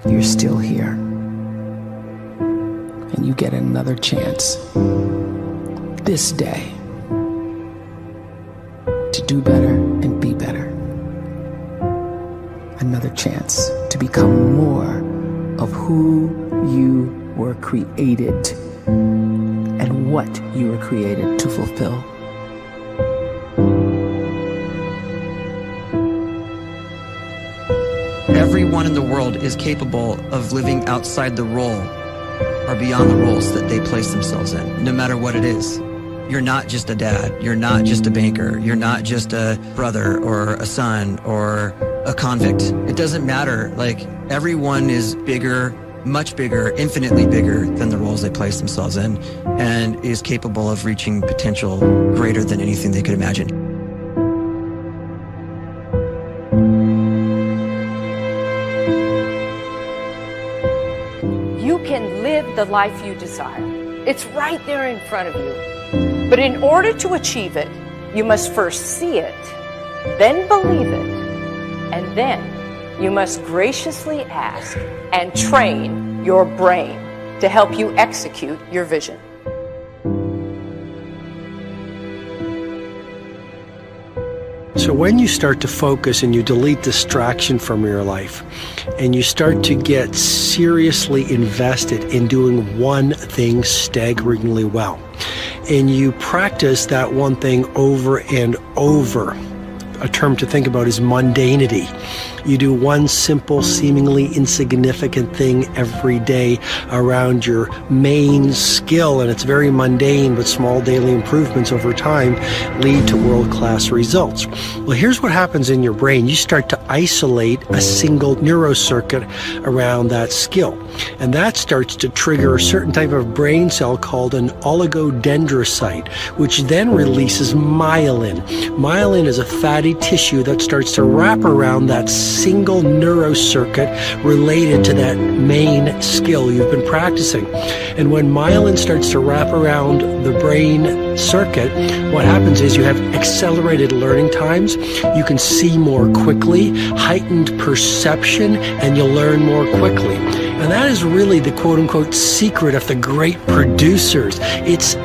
you're still here. And you get another chance this day to do better and be better. Another chance to become more of who you were created and what you were created to fulfill. Everyone in the world is capable of living outside the role or beyond the roles that they place themselves in, no matter what it is. You're not just a dad, you're not just a banker, you're not just a brother or a son or a convict. It doesn't matter. Like, everyone is bigger, much bigger, infinitely bigger than the roles they place themselves in, and is capable of reaching potential greater than anything they could imagine. You can live the life you desire. It's right there in front of you. But in order to achieve it, you must first see it, then believe it, and then you must graciously ask and train your brain to help you execute your vision. So when you start to focus and you delete distraction from your life, and you start to get seriously invested in doing one thing staggeringly well, and you practice that one thing over and over, a term to think about is mundanity. You do one simple, seemingly insignificant thing every day around your main skill, and it's very mundane, but small daily improvements over time lead to world-class results. Well, here's what happens in your brain. You start to isolate a single neurocircuit around that skill, and that starts to trigger a certain type of brain cell called an oligodendrocyte, which then releases myelin. Myelin is a fatty tissue that starts to wrap around that single neurocircuit related to that main skill you've been practicing. And when myelin starts to wrap around the brain circuit, what happens is you have accelerated learning times, you can see more quickly, heightened perception, and you'll learn more quickly. And that is really the quote-unquote secret of the great producers. It's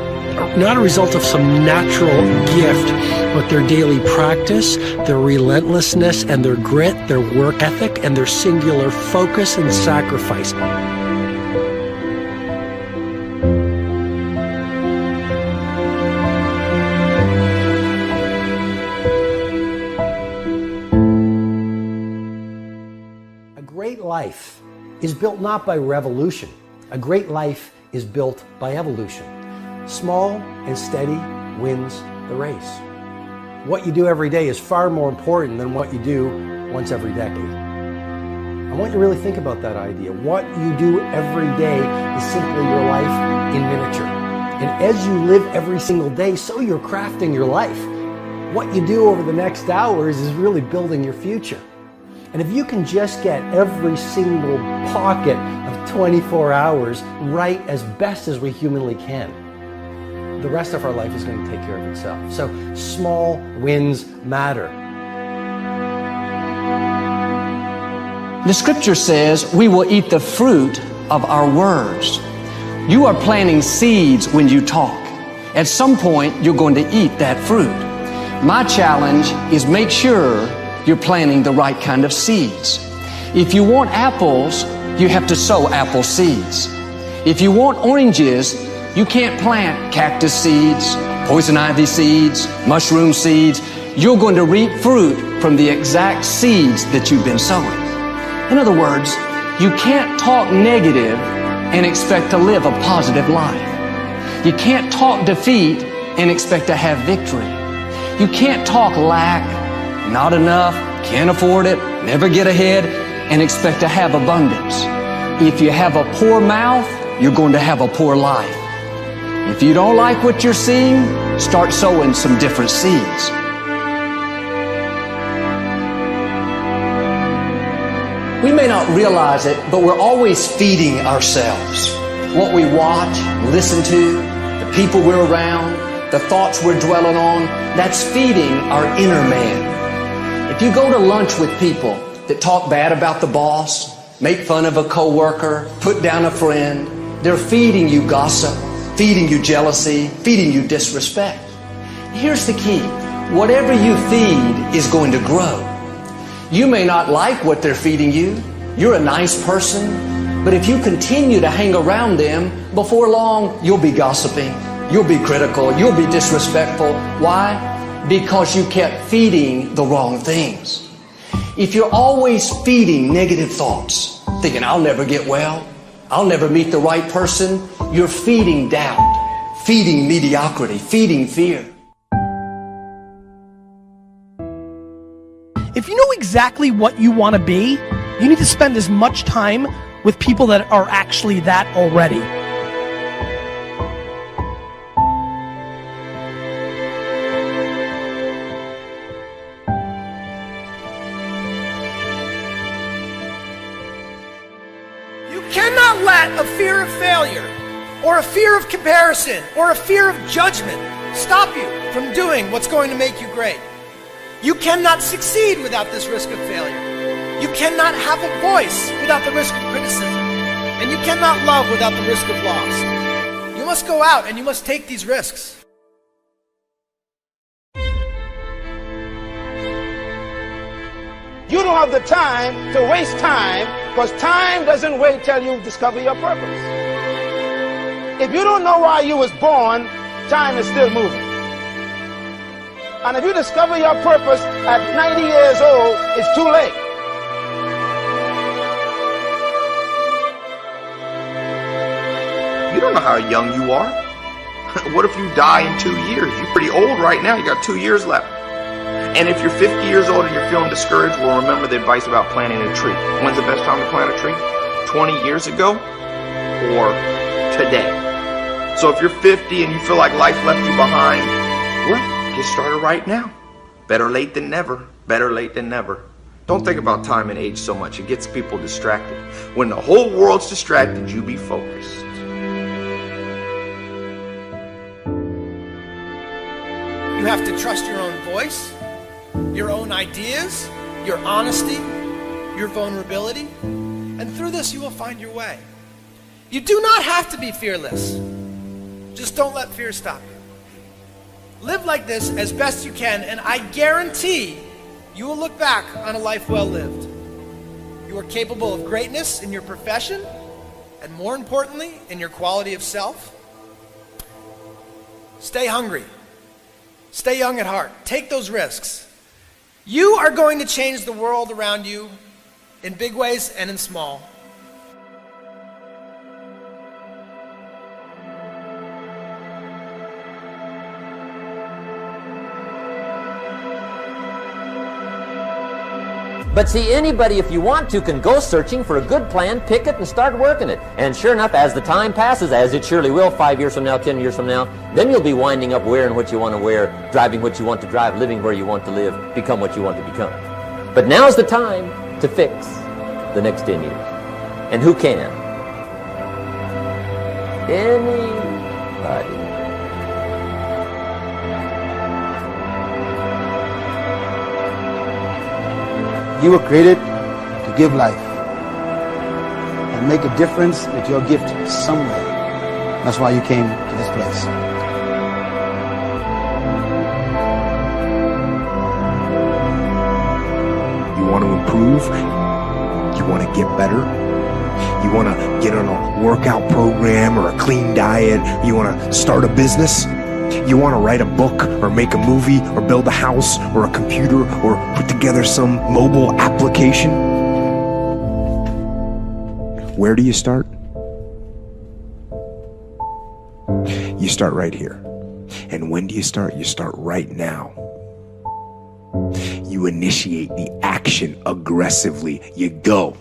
not a result of some natural gift, but their daily practice, their relentlessness and their grit, their work ethic, and their singular focus and sacrifice. A great life is built not by revolution. A great life is built by evolution. Small and steady wins the race. What you do every day is far more important than what you do once every decade. I want you to really think about that idea. What you do every day is simply your life in miniature. And as you live every single day, so you're crafting your life. What you do over the next hours is really building your future. And if you can just get every single pocket of 24 hours right as best as we humanly can, the rest of our life is going to take care of itself. So small wins matter. The scripture says we will eat the fruit of our words. You are planting seeds when you talk. At some point, you're going to eat that fruit. My challenge is make sure you're planting the right kind of seeds. If you want apples, you have to sow apple seeds. If you want oranges, you can't plant cactus seeds, poison ivy seeds, mushroom seeds. You're going to reap fruit from the exact seeds that you've been sowing. In other words, you can't talk negative and expect to live a positive life. You can't talk defeat and expect to have victory. You can't talk lack, not enough, can't afford it, never get ahead, and expect to have abundance. If you have a poor mouth, you're going to have a poor life. If you don't like what you're seeing, start sowing some different seeds. We may not realize it, but we're always feeding ourselves. What we watch, listen to, the people we're around, the thoughts we're dwelling on, that's feeding our inner man. If you go to lunch with people that talk bad about the boss, make fun of a coworker, put down a friend. They're feeding you gossip, feeding you jealousy, feeding you disrespect. Here's the key. Whatever you feed is going to grow. You may not like what they're feeding you. You're a nice person. But if you continue to hang around them, before long, you'll be gossiping. You'll be critical. You'll be disrespectful. Why? Because you kept feeding the wrong things. If you're always feeding negative thoughts, thinking, I'll never get well, I'll never meet the right person, you're feeding doubt, feeding mediocrity, feeding fear. If you know exactly what you want to be, you need to spend as much time with people that are actually that already. You cannot let a fear of failure, or a fear of comparison, or a fear of judgment stop you from doing what's going to make you great. You cannot succeed without this risk of failure. You cannot have a voice without the risk of criticism. And you cannot love without the risk of loss. You must go out and you must take these risks. You don't have the time to waste time, because time doesn't wait till you discover your purpose. If you don't know why you was born, time is still moving. And if you discover your purpose at 90 years old, it's too late. You don't know how young you are. What if you die in 2 years? You're pretty old right now. You got 2 years left. And if you're 50 years old and you're feeling discouraged, well, remember the advice about planting a tree. When's the best time to plant a tree? 20 years ago or today? So if you're 50 and you feel like life left you behind, well, get started right now. Better late than never. Better late than never. Don't think about time and age so much. It gets people distracted. When the whole world's distracted, you be focused. You have to trust your own voice, your own ideas, your honesty, your vulnerability, and through this you will find your way. You do not have to be fearless. Just don't let fear stop you. Live like this as best you can, and I guarantee you will look back on a life well lived. You are capable of greatness in your profession, and more importantly, in your quality of self. Stay hungry. Stay young at heart. Take those risks. You are going to change the world around you in big ways and in small. But see, anybody, if you want to, can go searching for a good plan, pick it, and start working it. And sure enough, as the time passes, as it surely will, 5 years from now, 10 years from now, then you'll be winding up wearing what you want to wear, driving what you want to drive, living where you want to live, become what you want to become. But now's the time to fix the next 10 years. And who can? Anybody. You were created to give life and make a difference with your gift somewhere. That's why you came to this place. You want to improve? You want to get better? You want to get on a workout program or a clean diet? You want to start a business? You want to write a book or make a movie or build a house or a computer or put together some mobile application? Where do you start? You start right here. And when do you start? You start right now. You initiate the action aggressively. You go.